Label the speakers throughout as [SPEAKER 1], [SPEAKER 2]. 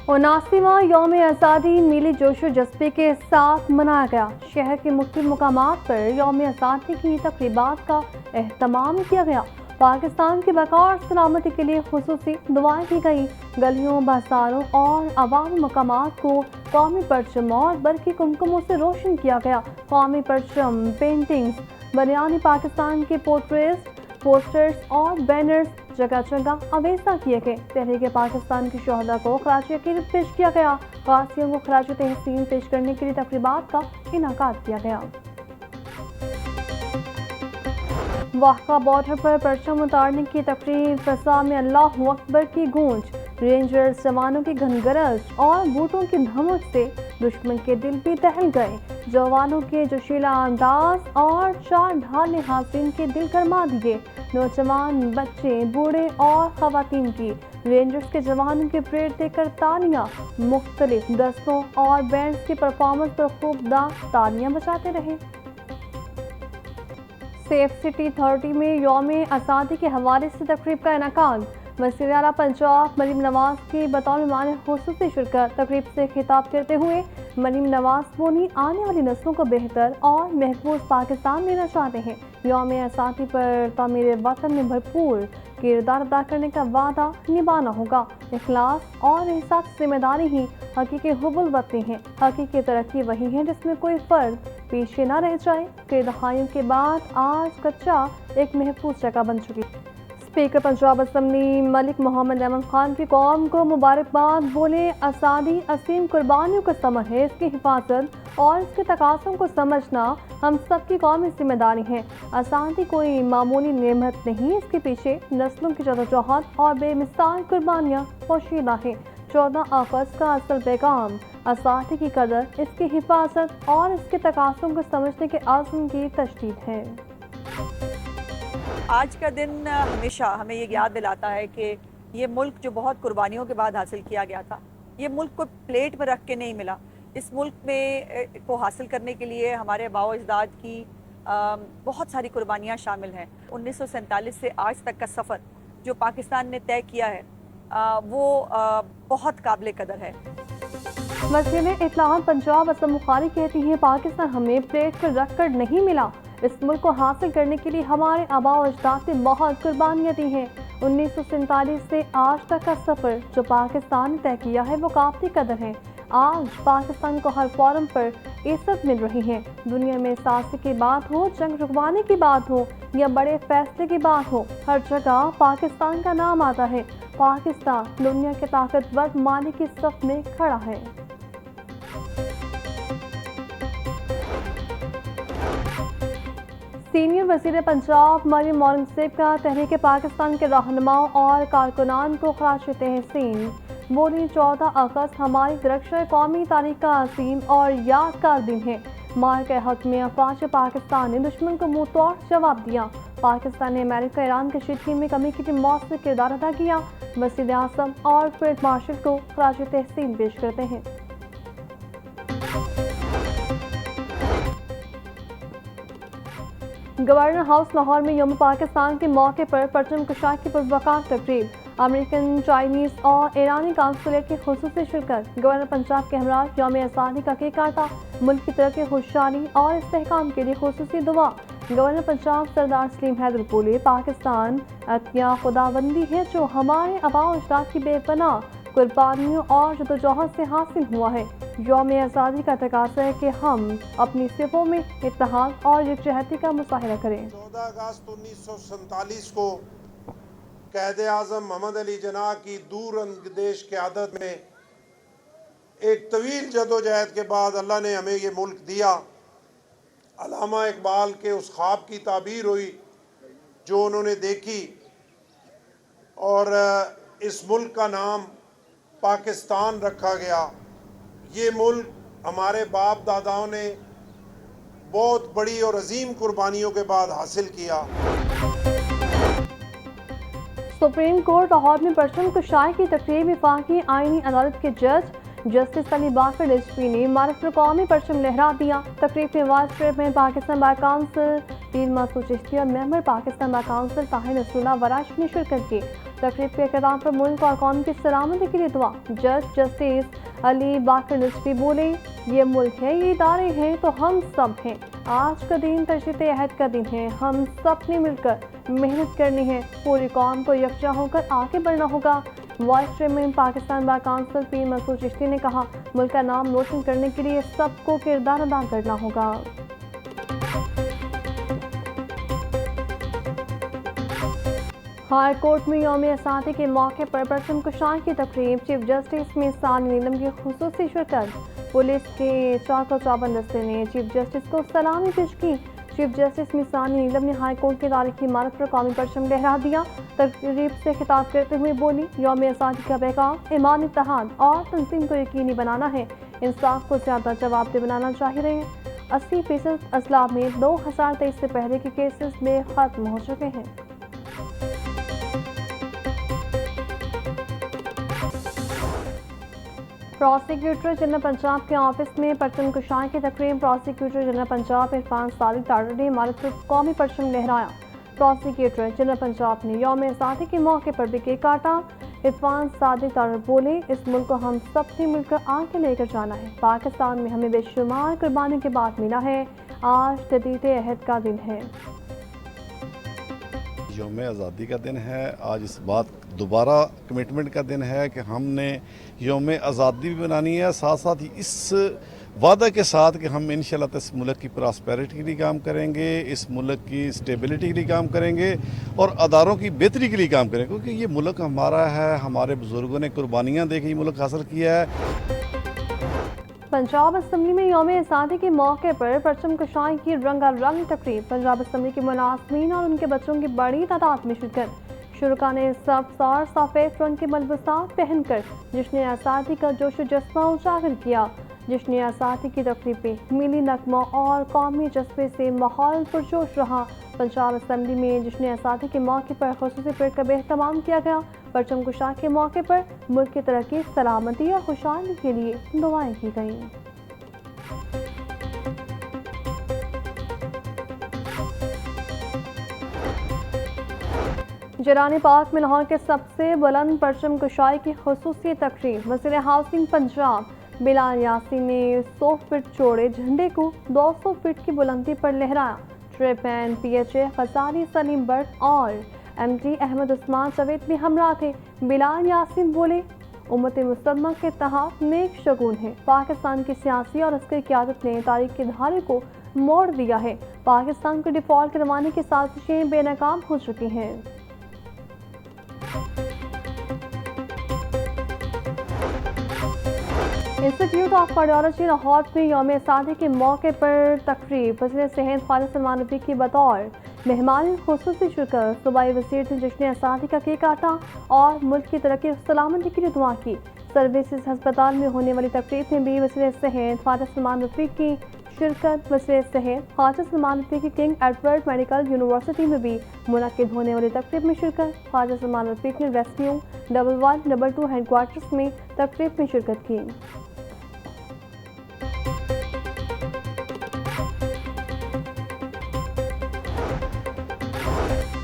[SPEAKER 1] 79واں یوم آزادی میلی جوش و جذبے کے ساتھ منایا گیا۔ شہر کے مختلف مقامات پر یوم آزادی کی تقریبات کا اہتمام کیا گیا۔ پاکستان کی بقا اور سلامتی کے لیے خصوصی دعائیں کی گئی۔ گلیوں، بازاروں اور عوامی مقامات کو قومی پرچم اور برقی کمکموں سے روشن کیا گیا۔ قومی پرچم، پینٹنگز، بنیادی پاکستان کے پوسٹرز اور بینرز جگہ جگہ آویزاں کیے گئے۔ تحریک پاکستان کے شہداء کو خراج عقیدت پیش کیا گیا۔ غازیوں کو خراج تحسین پیش کرنے کے لیے تقریبات کا انعقاد کیا گیا۔ واہگہ بارڈر پر پرچم اتارنے کی تقریب، فضا میں اللہ اکبر کی گونج، رینجرز جوانوں کی گھنگرج اور بوٹوں کی دھمک سے دشمن کے دل بھی دہل گئے۔ جوانوں کے جوشیلا انداز اور چار ڈھال نے حاضرین کے دل گرما دیے۔ نوجوان، بچے، بوڑھے اور خواتین کی رینجرز کے جوانوں کی پریڈ دیکھ کر تالیاں، مختلف دستوں اور بینڈز کی پرفارمنس پر خوب داغ تالیاں بجاتے رہے۔ سیف سٹی 30 میں یوم آزادی کے حوالے سے تقریب کا انعقاد۔ وزیر اعلیٰ پنجاب مریم نواز کی بطور مہمان خصوصی شرکت۔ تقریب سے خطاب کرتے ہوئے مریم نواز بولی، آنے والی نسلوں کو بہتر اور محفوظ پاکستان دینا چاہتے ہیں۔ یوم آزادی پر تعمیر وطن میں بھرپور کردار ادا کرنے کا وعدہ نبھانا ہوگا۔ اخلاص اور احساس ذمہ داری ہی حقیقی حب الوطنی ہے۔ حقیقی ترقی وہی ہے جس میں کوئی فرد پیچھے نہ رہ جائے۔ کئی دہائیوں کے بعد آج کچا ایک محفوظ جگہ بن چکی۔ اسپیکر پنجاب اسمبلی ملک محمد احمد خان کی قوم کو مبارکباد بولے، آزادی عظیم قربانیوں کا ثمر ہے، اس کی حفاظت اور اس کے تقاضوں کو سمجھنا ہم سب کی قومی ذمہ داری ہے۔ آزادی کوئی معمولی نعمت نہیں، اس کے پیچھے نسلوں کی جدوجہد اور بے مثال قربانیاں پوشیدہ ہیں۔ 14 اگست کا اصل پیغام آزادی کی قدر، اس کی حفاظت اور اس کے تقاضوں کو سمجھنے کے عزم کی تجدید ہے۔
[SPEAKER 2] آج کا دن ہمیشہ ہمیں یہ یاد دلاتا ہے کہ یہ ملک جو بہت قربانیوں کے بعد حاصل کیا گیا تھا، یہ ملک کو پلیٹ پر رکھ کے نہیں ملا۔ اس ملک میں کو حاصل کرنے کے لیے ہمارے آباء و اجداد کی بہت ساری قربانیاں شامل ہیں۔ 1947 سے آج تک کا سفر جو پاکستان نے طے کیا ہے وہ بہت قابل قدر ہے۔
[SPEAKER 1] وزیر اطلاعات پنجاب اسلم بخاری کہتی ہیں، پاکستان ہمیں پلیٹ پر رکھ کر نہیں ملا، اس ملک کو حاصل کرنے کے لیے ہمارے آباء و اجداد نے بہت قربانیاں دی ہیں۔ 1947 سے آج تک کا سفر جو پاکستان نے طے کیا ہے وہ قابل قدر ہے۔ آج پاکستان کو ہر فورم پر عزت مل رہی ہے۔ دنیا میں سازی کی بات ہو، جنگ رکوانے کی بات ہو یا بڑے فیصلے کی بات ہو، ہر جگہ پاکستان کا نام آتا ہے۔ پاکستان دنیا کے طاقتور ممالک کی صف میں کھڑا ہے۔ سینئر وزیر پنجاب مریم اورنگزیب کا تحریک پاکستان کے رہنماؤں اور کارکنان کو خراج تحسین۔ بولی، 14 اگست ہماری درخشر قومی تاریخ کا عظیم اور یادگار دن ہے۔ مارکہ حق میں افواج پاکستان نے دشمن کو منہ توڑ جواب دیا۔ پاکستان نے امریکہ ایران کشیدگی میں کمی کے لیے مؤثر کردار ادا کیا۔ وزیر اعظم اور فیلڈ مارشل کو خراج تحسین پیش کرتے ہیں۔ گورنر ہاؤس لاہور میں یوم پاکستان کے موقع پر پرچم کشائی کی پروقار تقریب۔ امریکن، چائنیز اور ایرانی کانسولیٹ کی خصوصی شرکت۔ گورنر پنجاب کے ہمراہ یوم آزادی کا کیک کاٹا۔ ملک کی ترقی، خوشحالی اور استحکام کے لیے خصوصی دعا۔ گورنر پنجاب سردار سلیم حیدر بولے، پاکستان عطیہ خداوندی ہے جو ہمارے آباء و اجداد کی بے پناہ قربانیوں اور جدوجہد سے حاصل ہوا ہے۔ یوم آزادی کا تقاضا ہے کہ ہم اپنی صفوں میں اتحاد اور یکجہتی کا مظاہرہ کریں۔
[SPEAKER 3] 14 اگست 1947 کو قائد اعظم محمد علی جناح کی دور اندیش قیادت میں ایک طویل جدوجہد کے بعد اللہ نے ہمیں یہ ملک دیا۔ علامہ اقبال کے اس خواب کی تعبیر ہوئی جو انہوں نے دیکھی، اور اس ملک کا نام پاکستان رکھا گیا۔ یہ ملک ہمارے باپ داداؤں نے بہت بڑی اور عظیم قربانیوں کے بعد حاصل کیا۔
[SPEAKER 1] سپریم کورٹ لاہور میں پرچم کشائی کی تقریب۔ وفاقی آئینی عدالت کے جج जस्टिस अली बाकर रिजवी ने इमारत पर कौमी परचम लहरा दिया। तकरीब में vice chairman Pakistan bar council Pir Masood Chishti और member Pakistan bar council Tahir Nasrullah Warraich ने शिरकत की। तकरीब के इख्तिताम पर मुल्क और कौम की सलामती के लिए दुआ। जस्टिस अली बाकर रिजवी बोले, ये मुल्क है, ये इदारे हैं, तो हम सब हैं। आज का दिन तशदीद अहद का दिन है। हम सब ने मिलकर मेहनत करनी है। पूरी कौम को यकजा होकर आगे बढ़ना होगा। Vice chairman Pakistan bar council Pir Masood Chishti ने कहा, मुल्क का नाम रोशन करने के लिए सबको किरदार अदा करना होगा। हाई कोर्ट में यौम असादी के मौके पर परचम कुशाई की तकरीब। चीफ जस्टिस में सानी नीलम की खुसूसी शिरकत। पुलिस के चाको चौबंद दस्ते ने चीफ जस्टिस को सलामी पेश की। चीफ जस्टिस मिसानी नीलम ने हाई कोर्ट की तारीखी इमारत पर कौमी परचम लहरा दिया। तकरीब से खिताब करते हुए बोली, यौम असादी का पैगाम ईमान, इत्तेहाद और तंजीम को यकीनी बनाना है। इंसाफ को ज़्यादा जवाबदेह बनाना चाहिए। 80% असला में 2023 से पहले के केसेस में खत्म हो चुके हैं। प्रोसिक्यूटर जनरल पंजाब के ऑफिस में परचम कुशाई की तकरीब। प्रोसिक्यूटर जनरल पंजाब इरफान सादिक तारड़ ने इमारत पर कौमी परचम लहराया। प्रोसिक्यूटर जनरल पंजाब ने यौम आज़ादी के मौके पर भी केक काटा। इरफान सादिक तारड़ बोले, इस मुल्क को हम सब ने मिलकर आगे लेकर जाना है। पाकिस्तान में हमें बेशुमार कुर्बानियों के बाद मिला है। आज तजदीद अहद का दिन है।
[SPEAKER 4] यौम आज़ादी का दिन है। आज इस बात दोबारा कमिटमेंट का दिन है कि हमने यौम आज़ादी भी बनानी है, साथ साथ ही इस वादा के साथ कि हम इंशाल्लाह इस मुल्क की प्रॉस्पेरिटी के लिए काम करेंगे, इस मुल्क की स्टेबिलिटी के लिए काम करेंगे और अदारों की बेहतरी के लिए काम करेंगे, क्योंकि ये मुल्क हमारा है। हमारे बुजुर्गों ने कुर्बानियाँ दे के ये मुल्क हासिल किया है।
[SPEAKER 1] पंजाब असम्बली में यौम आज़ादी के मौके पर परचम कुशाई की रंगारंग तकरीब। पंजाब असम्बली के मुनाज़रीन और उनके बच्चों की बड़ी तादाद में शिरकत। शुरका ने सब्ज़ और सफ़ेद रंग के मलबूसात पहनकर जश्न आज़ादी का जोश जज्बा उजागर किया। जश्न आज़ादी की तकरीब में मिली नगमा और कौमी जज्बे से माहौल पुरजोश रहा। पंजाब असम्बली में जश्न आज़ादी के मौके पर खुसूसी परेड का एहतमाम किया गया। परचम कुशाई के मौके पर मुल्क की तरक्की, सलामती और खुशहाली के लिए दुआएं की गईं। जरानी पार्क में लाहौर के सबसे बुलंद परचम कुशाई की खुसूसी तकरीब। वज़ीर हाउसिंग पंजाब बिलाल यासीन ने 100 फीट चौड़े झंडे को 200 फीट की बुलंदी पर लहराया। ट्रिपैन PHA खजारी सलीम बट और MD अहमद उस्मान जवेद भी हमरा थे। बिलाल यासीन बोले, उम्मत मुसलमान के इत्तेहाद नेक शगुन है। पाकिस्तान की सियासी और अस्करी क़यादत ने तारीख के धारे को मोड़ दिया है। पाकिस्तान को डिफॉल्ट करवाने की साजिशें बेनकाम हो चुकी हैं। इंस्टीट्यूट ऑफ कार्डियोलॉजी लाहौर में यौम आज़ादी के मौके पर तकरीब। वज़ीर सेहत ख्वाजा सलमान रफ़ी की बतौर मेहमान खुसूसी शिरकत। सूबाई वज़ीर ने जश्न आज़ादी का केक काटा और मुल्क की तरक्की और सलामती के लिए दुआ की। सर्विसेज अस्पताल में होने वाली तकरीब में भी वज़ीर सेहत ख्वाजा सलमान रफ़ी की शिरकत। वज़ीर सेहत ख्वाजा सलमान रफ़ी की किंग एडवर्ड मेडिकल यूनिवर्सिटी में भी मुनक्किद होने वाली तकरीब में शिरकत। ख्वाजा सलमान रफ़ी ने रेस्क्यू 1122 हेडक्वार्टर्स में तकरीब में शिरकत की।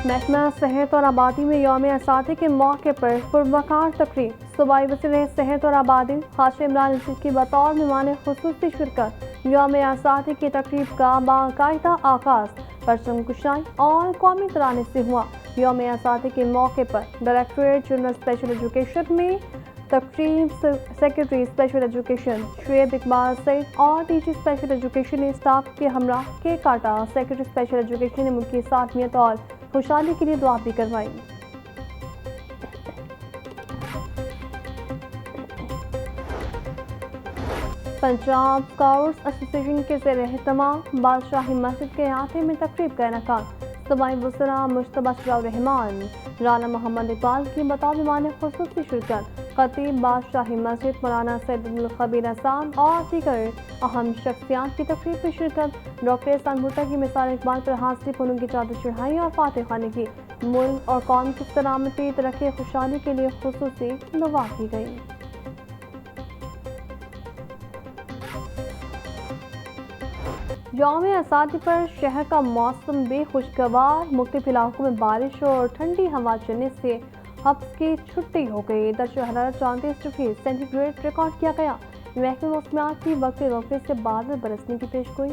[SPEAKER 1] महकमा सेहत और आबादी में यौम आज़ादी के मौके पर पुरवकार तकरीब। सूबाई वज़ीर सेहत और आबादी हाशिम इमरान रशीद की बतौर मेहमान खुसूसी शिरकत। यौम आज़ादी की तकरीब का बाकायदा आगाज़ परचम कुशाई और कौमी तराने से हुआ। यौम आज़ादी के मौके पर डायरेक्टरेट जनरल स्पेशल एजुकेशन में तकरीब secretary special education Shoaib Iqbal Saeed और DG स्पेशल एजुकेशन ने स्टाफ के हमरा केक काटा। सेक्रेटरी स्पेशल एजुकेशन ने मुल्क की साथमियत और खुशहाली के लिए दुआ भी करवाई। पंजाब स्काउट्स एसोसिएशन के ज़ेर एहतमाम बादशाही मस्जिद के अहाते में तकरीब का इनेकाद। सूबाई वज़रा मुश्तबा शराउर रहमान, राना मोहम्मद इकबाल की बतौर मेहमान खुसूसी शिरकत। खतीब बादशाही मस्जिद मौलाना सैयद अब्दुल खबीर अहसान और दीगर अहम शख्सियात की तकरीब में शिरकत। डॉक्टर एहसान भुट्टो की मिसाल इकबाल पर हाजिरी पर उनकी चादर चढ़ाई और फातह खाने की। मुल्क और कौम की सलामती, तरक्की, खुशहाली के लिए खुसूसी दुआ की गई। یوم آزادی پر شہر کا موسم بے خوشگوار، مختلف علاقوں میں بارش اور ٹھنڈی ہوا چلنے سے حبس کی چھٹی ہو گئی۔ درجہ حرارت 34 سینٹی گریڈ ریکارڈ کیا گیا۔ محکمہ موسمیات کی وقفے وقفے سے بادل برسنے کی پیشگوئی۔